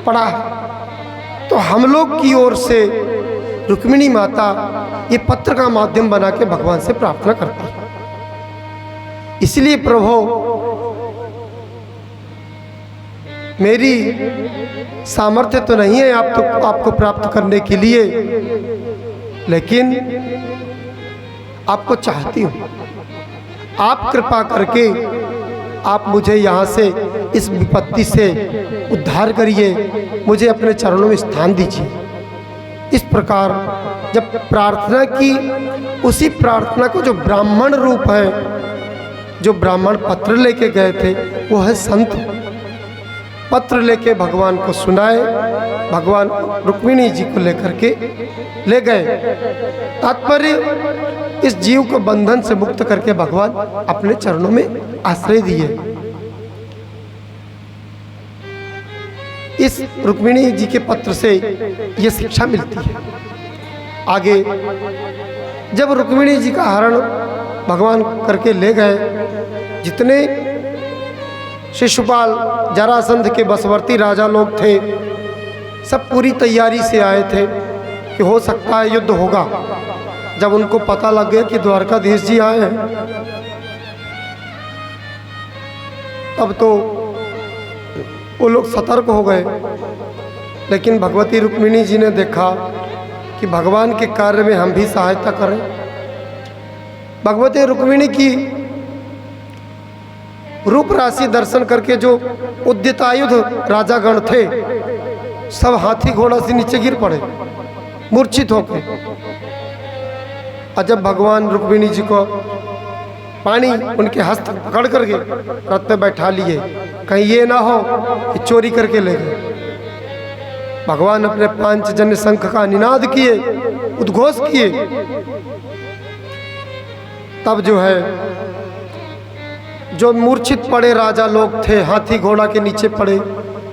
पड़ा है। तो हम लोग की ओर से रुक्मिणी माता ये पत्र का माध्यम बना के भगवान से प्रार्थना करती है। इसलिए प्रभु मेरी सामर्थ्य तो नहीं है आपको प्राप्त करने के लिए, लेकिन आपको चाहती हूँ। आप कृपा करके आप मुझे यहाँ से इस विपत्ति से उद्धार करिए, मुझे अपने चरणों में स्थान दीजिए। इस प्रकार जब प्रार्थना की, उसी प्रार्थना को जो ब्राह्मण रूप है, जो ब्राह्मण पत्र लेके गए थे, वो है संत। पत्र लेके भगवान को सुनाए, भगवान रुक्मिणी जी को लेकर के ले गए। तात्पर्य इस जीव को बंधन से मुक्त करके भगवान अपने चरणों में आश्रय दिए। इस रुक्मिणी जी के पत्र से ये शिक्षा मिलती है। आगे जब रुक्मिणी जी का हरण भगवान करके ले गए, जितने शिशुपाल जरासंध के बसवर्ती राजा लोग थे, सब पूरी तैयारी से आए थे कि हो सकता है युद्ध होगा। जब उनको पता लग गया कि द्वारकाधीश जी आए हैं, तब तो वो लोग सतर्क हो गए। लेकिन भगवती रुक्मिणी जी ने देखा कि भगवान के कार्य में हम भी सहायता करें। भगवती रुक्मिणी की रूप राशि दर्शन करके जो उद्यतायुध राजागण थे, सब हाथी घोड़ा से नीचे गिर पड़े मूर्छित होकर। और जब भगवान रुक्मिणी जी को पानी उनके हस्त पकड़ करके रथ पे बैठा लिए, कहीं ये ना हो कि चोरी करके ले गए। भगवान अपने पांचजन्य शंख का निनाद किए, उद्घोष किए। तब जो है, जो मूर्छित पड़े राजा लोग थे, हाथी घोड़ा के नीचे पड़े,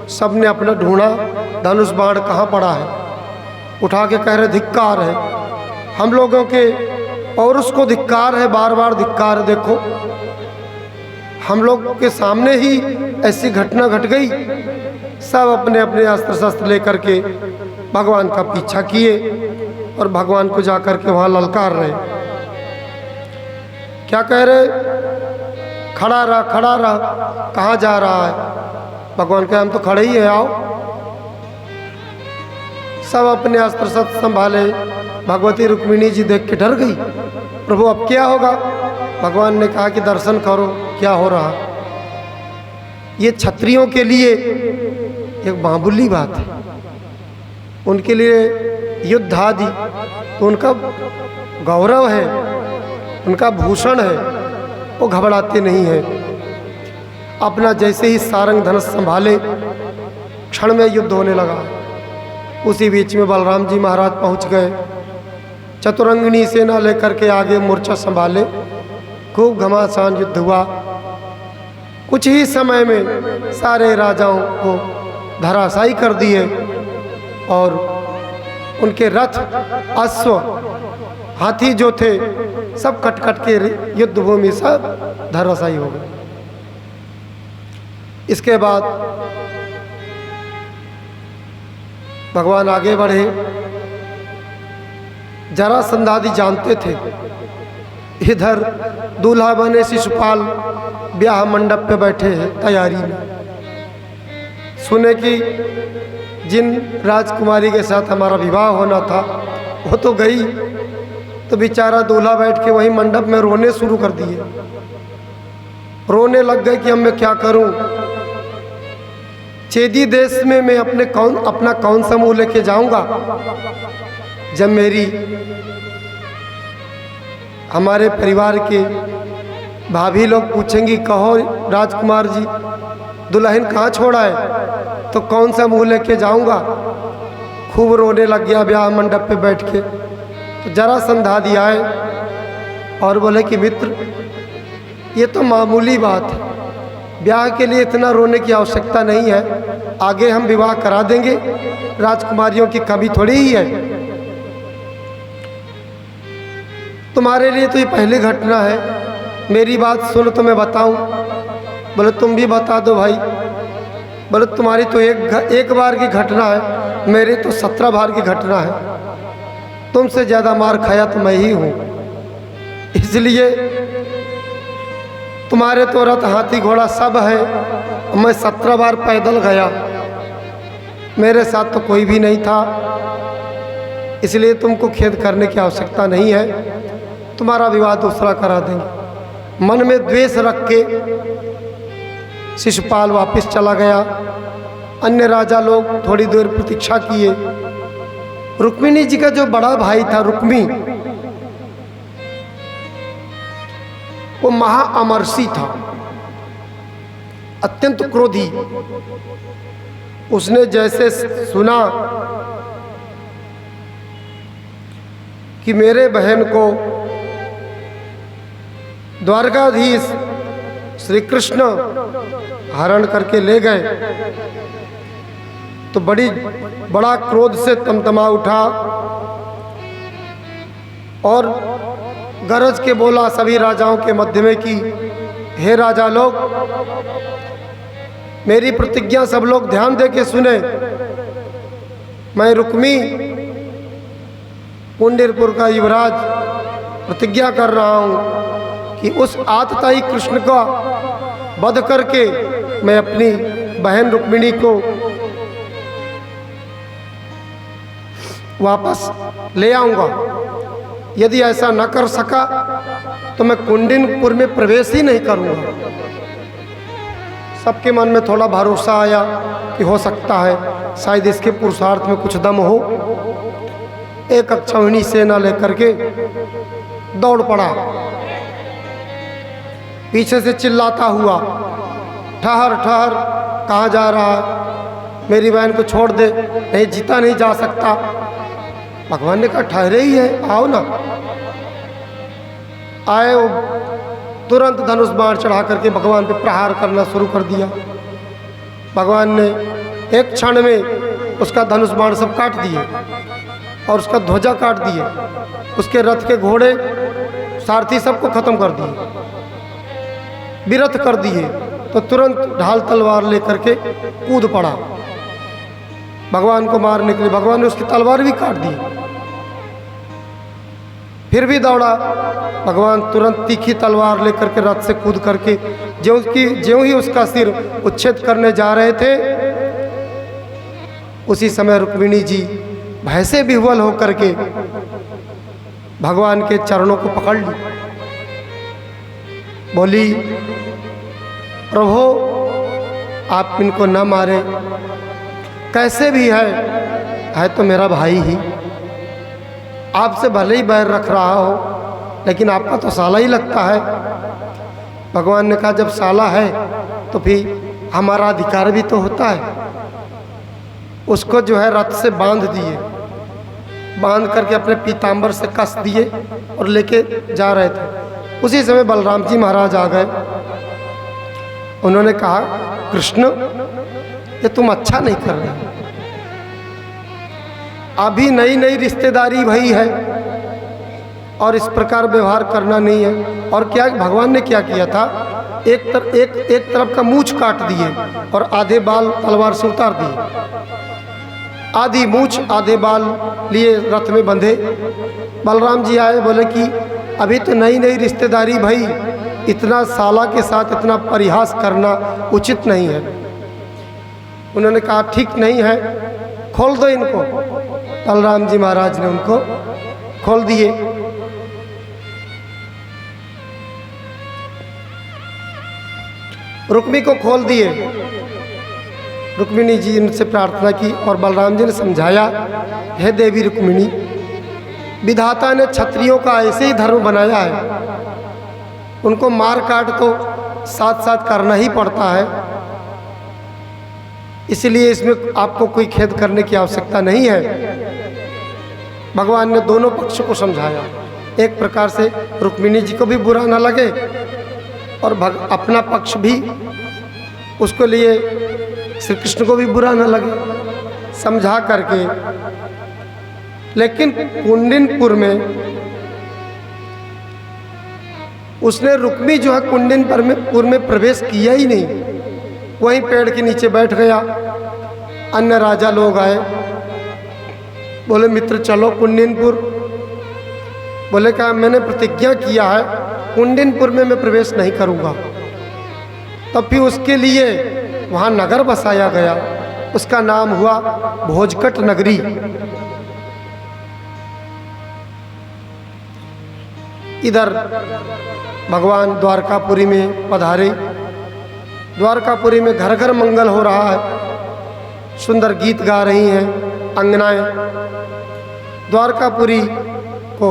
सबने अपना ढूंढा धनुष बाण कहाँ पड़ा है, उठा के कह रहे धिक्कार है हम लोगों के, और उसको धिक्कार है, बार बार धिक्कार। देखो हम लोग के सामने ही ऐसी घटना घट गई। सब अपने अपने अस्त्र शस्त्र लेकर के भगवान का पीछा किए और भगवान को जाकर के वहाँ ललकार रहे। क्या कह रहे, खड़ा रहा खड़ा रहा, कहाँ जा रहा है? भगवान कहे हम तो खड़े ही हैं, आओ। सब अपने अस्त्र शस्त्र संभाले। भगवती रुक्मिणी जी देख के डर गई, प्रभु अब क्या होगा? भगवान ने कहा कि दर्शन करो क्या हो रहा। ये क्षत्रियों के लिए एक मामूली बात है, उनके लिए युद्ध आदि तो उनका गौरव है, उनका भूषण है, वो घबराते नहीं हैं। अपना जैसे ही सारंग धनुष संभाले, क्षण में युद्ध होने लगा। उसी बीच में बलराम जी महाराज पहुंच गए, चतुरंगिनी सेना लेकर के आगे मोर्चा संभाले। खूब घमासान युद्ध हुआ। कुछ ही समय में सारे राजाओं को धराशायी कर दिए और उनके रथ, अश्व, हाथी जो थे, सब कट कट के युद्धभूमि सब धराशायी हो गए। इसके बाद भगवान आगे बढ़े। जरासंध आदि जानते थे, इधर दूल्हा बने शिशुपाल ब्याह मंडप पे बैठे हैं तैयारी में। सुने कि जिन राजकुमारी के साथ हमारा विवाह होना था वो तो गई, तो बेचारा दूल्हा बैठ के वहीं मंडप में रोने शुरू कर दिए। रोने लग गए कि अब मैं क्या करूं। चेदी देश में मैं अपना कौन सा मुंह लेके जाऊंगा, जब मेरी हमारे परिवार के भाभी लोग पूछेंगी कहो राजकुमार जी दुल्हन कहाँ छोड़ा है, तो कौन सा मुंह लेके जाऊंगा। खूब रोने लग गया ब्याह मंडप पे बैठ के। तो जरासंध आदि आए और बोले कि मित्र ये तो मामूली बात है, ब्याह के लिए इतना रोने की आवश्यकता नहीं है, आगे हम विवाह करा देंगे, राजकुमारियों की कमी थोड़ी ही है। तुम्हारे लिए तो ये पहली घटना है, मेरी बात सुन तो मैं बताऊं। बोले तुम भी बता दो भाई। बोले तुम्हारी तो एक बार की घटना है, मेरी तो 17 बार की घटना है। तुमसे ज़्यादा मार खाया तो मैं ही हूँ, इसलिए तुम्हारे तो रथ हाथी घोड़ा सब है, मैं 17 बार पैदल गया, मेरे साथ तो कोई भी नहीं था, इसलिए तुमको खेद करने की आवश्यकता नहीं है, तुम्हारा विवाह दूसरा करा देंगे। मन में द्वेष रख के शिशुपाल वापस चला गया। अन्य राजा लोग थोड़ी देर प्रतीक्षा किए। रुक्मिणी जी का जो बड़ा भाई था रुक्मी, वो महाअमरसी था, अत्यंत क्रोधी। उसने जैसे सुना कि मेरे बहन को द्वारकाधीश श्री कृष्ण हरण करके ले गए, तो बड़ा क्रोध से तमतमा उठा और गरज के बोला सभी राजाओं के मध्य में कि हे राजा लोग, मेरी प्रतिज्ञा सब लोग ध्यान दे के सुने। मैं रुक्मी पुंडरपुर का युवराज प्रतिज्ञा कर रहा हूँ कि उस आतताई कृष्ण का वध करके मैं अपनी बहन रुक्मिणी को वापस ले आऊँगा। यदि ऐसा न कर सका तो मैं कुंडिनपुर में प्रवेश ही नहीं करूँगा। सबके मन में थोड़ा भरोसा आया कि हो सकता है शायद इसके पुरुषार्थ में कुछ दम हो। एक अक्षौहिणी सेना लेकर के दौड़ पड़ा, पीछे से चिल्लाता हुआ, ठहर ठहर, कहाँ जा रहा है? मेरी बहन को छोड़ दे, नहीं जीता नहीं जा सकता। भगवान ने कहा ठहरे ही है, आओ ना। आए, वो तुरंत धनुष बाण चढ़ा करके भगवान पे प्रहार करना शुरू कर दिया। भगवान ने एक क्षण में उसका धनुष बाण सब काट दिए और उसका ध्वजा काट दिए, उसके रथ के घोड़े सारथी सबको खत्म कर दिए, विरथ कर दिए। तो तुरंत ढाल तलवार लेकर के कूद पड़ा भगवान को मारने के लिए। भगवान ने उसकी तलवार भी काट दी, फिर भी दौड़ा। भगवान तुरंत तीखी तलवार लेकर के रथ से कूद करके ज्यों ही उसका सिर उच्छेद करने जा रहे थे, उसी समय रुक्मिणी जी भय से विह्वल होकर के भगवान के चरणों को पकड़ ली। बोली, प्रभु आप इनको न मारे, कैसे भी है तो मेरा भाई ही। आपसे भले ही बैर रख रहा हो, लेकिन आपका तो साला ही लगता है। भगवान ने कहा जब साला है तो फिर हमारा अधिकार भी तो होता है। उसको जो है रथ से बांध दिए, बांध करके अपने पीताम्बर से कस दिए और लेके जा रहे थे। उसी समय बलराम जी महाराज आ गए। उन्होंने कहा, कृष्ण ये तुम अच्छा नहीं कर रहे, अभी नई नई रिश्तेदारी भई है और इस प्रकार व्यवहार करना नहीं है। और क्या भगवान ने क्या किया था, एक तरफ का मूछ काट दिए और आधे बाल तलवार से उतार दिए। आधी मूछ आधे बाल लिए रथ में बंधे। बलराम जी आए, बोले कि अभी तो नई नई रिश्तेदारी भई, इतना साला के साथ इतना परिहास करना उचित नहीं है। उन्होंने कहा ठीक नहीं है, खोल दो इनको। बलराम जी महाराज ने उनको खोल दिए। रुक्मी को खोल दिए। रुक्मिणी जी उनसे प्रार्थना की और बलराम जी ने समझाया, हे देवी रुक्मिणी, विधाता ने क्षत्रियों का ऐसे ही धर्म बनाया है, उनको मार काट तो साथ साथ करना ही पड़ता है, इसलिए इसमें आपको कोई खेद करने की आवश्यकता नहीं है। भगवान ने दोनों पक्ष को समझाया, एक प्रकार से रुक्मिणी जी को भी बुरा न लगे और अपना पक्ष भी उसके लिए श्री कृष्ण को भी बुरा न लगे, समझा करके। लेकिन कुंडिनपुर में उसने रुक्मी जो है कुंडिनपुर में प्रवेश किया ही नहीं। वहीं पेड़ के नीचे बैठ गया। अन्य राजा लोग आए, बोले मित्र चलो कुंडिनपुर। बोले क्या मैंने प्रतिज्ञा किया है कुंडिनपुर में मैं प्रवेश नहीं करूंगा। तब फिर उसके लिए वहाँ नगर बसाया गया, उसका नाम हुआ भोजकट नगरी। इधर भगवान द्वारकापुरी में पधारे। द्वारकापुरी में घर घर मंगल हो रहा है, सुंदर गीत गा रही हैं अंगनाएं। द्वारकापुरी को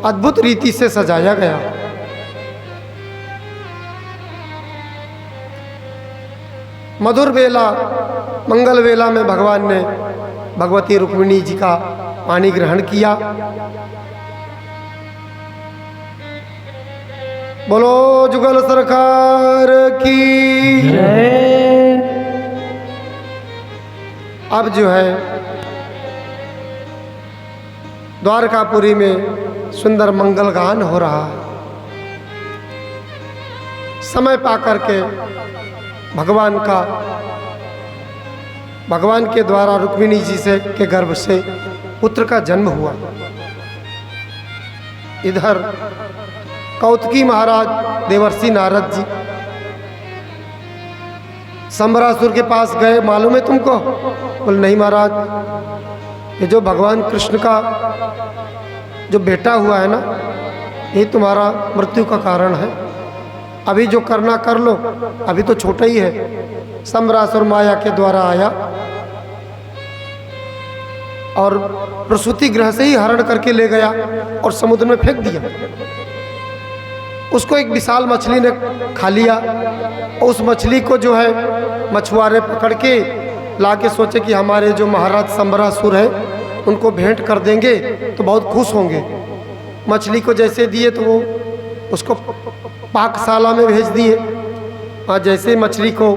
अद्भुत रीति से सजाया गया। मधुर वेला, मंगल वेला में भगवान ने भगवती रुक्मिणी जी का पानी ग्रहण किया। बोलो जुगल सरकार की जय। अब जो है द्वारकापुरी में सुंदर मंगल गान हो रहा है। समय पाकर के भगवान के द्वारा रुक्मिणी जी से के गर्भ से पुत्र का जन्म हुआ। इधर कौतकी महाराज देवर्षि नारद जी संबरासुर के पास गए। मालूम है तुमको? बोले नहीं महाराज, ये जो भगवान कृष्ण का जो बेटा हुआ है ना, ये तुम्हारा मृत्यु का कारण है। अभी जो करना कर लो, अभी तो छोटा ही है। संबरासुर माया के द्वारा आया और प्रसूति गृह से ही हरण करके ले गया और समुद्र में फेंक दिया। उसको एक विशाल मछली ने खा लिया। और उस मछली को जो है मछुआरे पकड़ के लाके सोचे कि हमारे जो महाराज संबरासुर है उनको भेंट कर देंगे तो बहुत खुश होंगे। मछली को जैसे दिए तो वो उसको पाकशाला में भेज दिए। और जैसे मछली को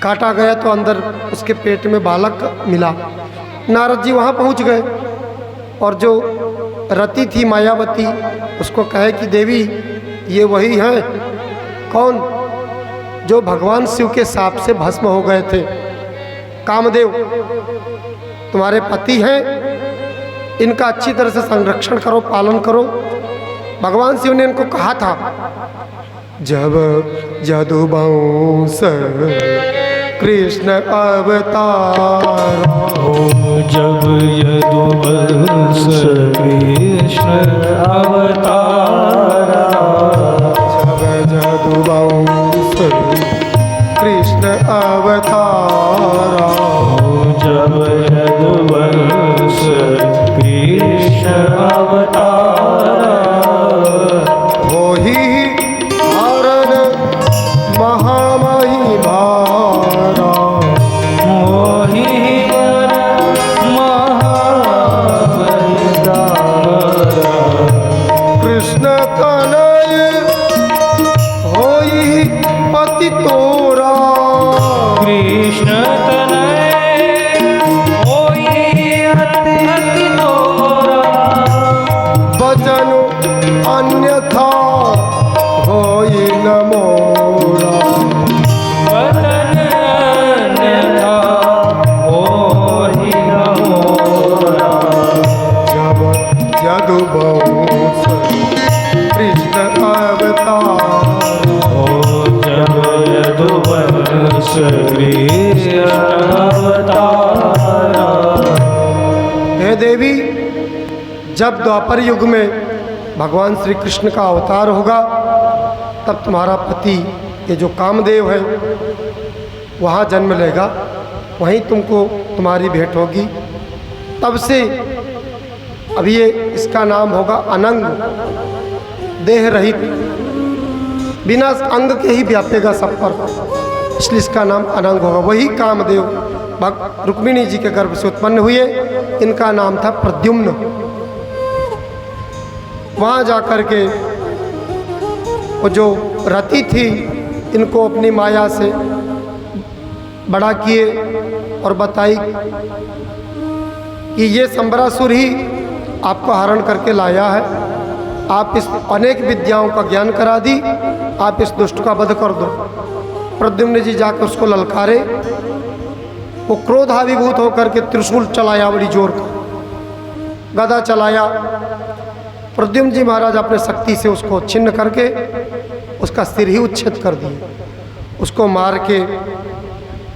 काटा गया तो अंदर उसके पेट में बालक मिला। नारद जी वहाँ पहुँच गए और जो रति थी मायावती उसको कहे कि देवी ये वही हैं कौन जो भगवान शिव के शाप से भस्म हो गए थे, कामदेव तुम्हारे पति हैं, इनका अच्छी तरह से संरक्षण करो, पालन करो। भगवान शिव ने इनको कहा था जब यदुवंश कृष्ण अवतार, जब यदुवंश कृष्ण अवतार, जब यदुवंश कृष्ण अवतार, जब यदुवंश कृष्ण अवतार, वही हरण महामही भारा, मोहि महाबलिदारा, कृष्ण तनय होई पति तोरा, कृष्ण तनय होई अति तोरा, वचन अन्यथा होई न मोरा, वचन अन्यथा होई न मोरा, जब यदुवंश कृष्ण अवतार, जब यदुवंश कृष्ण अवतारा। हे देवी, जब द्वापर युग में भगवान श्री कृष्ण का अवतार होगा तब तुम्हारा पति ये जो कामदेव है वहाँ जन्म लेगा, वहीं तुमको तुम्हारी भेंट होगी। तब से अब ये इसका नाम होगा अनंग, देह रहित, बिना अंग के ही व्यापेगा सब पर, इसलिए इसका नाम अनंग होगा। वही कामदेव रुक्मिणी जी के गर्भ से उत्पन्न हुए, इनका नाम था प्रद्युम्न। वहाँ जाकर के वो जो रति थी इनको अपनी माया से बड़ा किए और बताई कि ये संबरासुर ही आपको हरण करके लाया है आप इस अनेक विद्याओं का ज्ञान करा दी, आप इस दुष्ट का वध कर दो। प्रद्युम्न जी जाकर उसको ललकारे, वो क्रोधाभिभूत होकर के त्रिशूल चलाया बड़ी जोर का, गदा चलाया। प्रद्युम्न जी महाराज अपने शक्ति से उसको छिन्न करके उसका सिर ही उच्छेद कर दिए, उसको मार के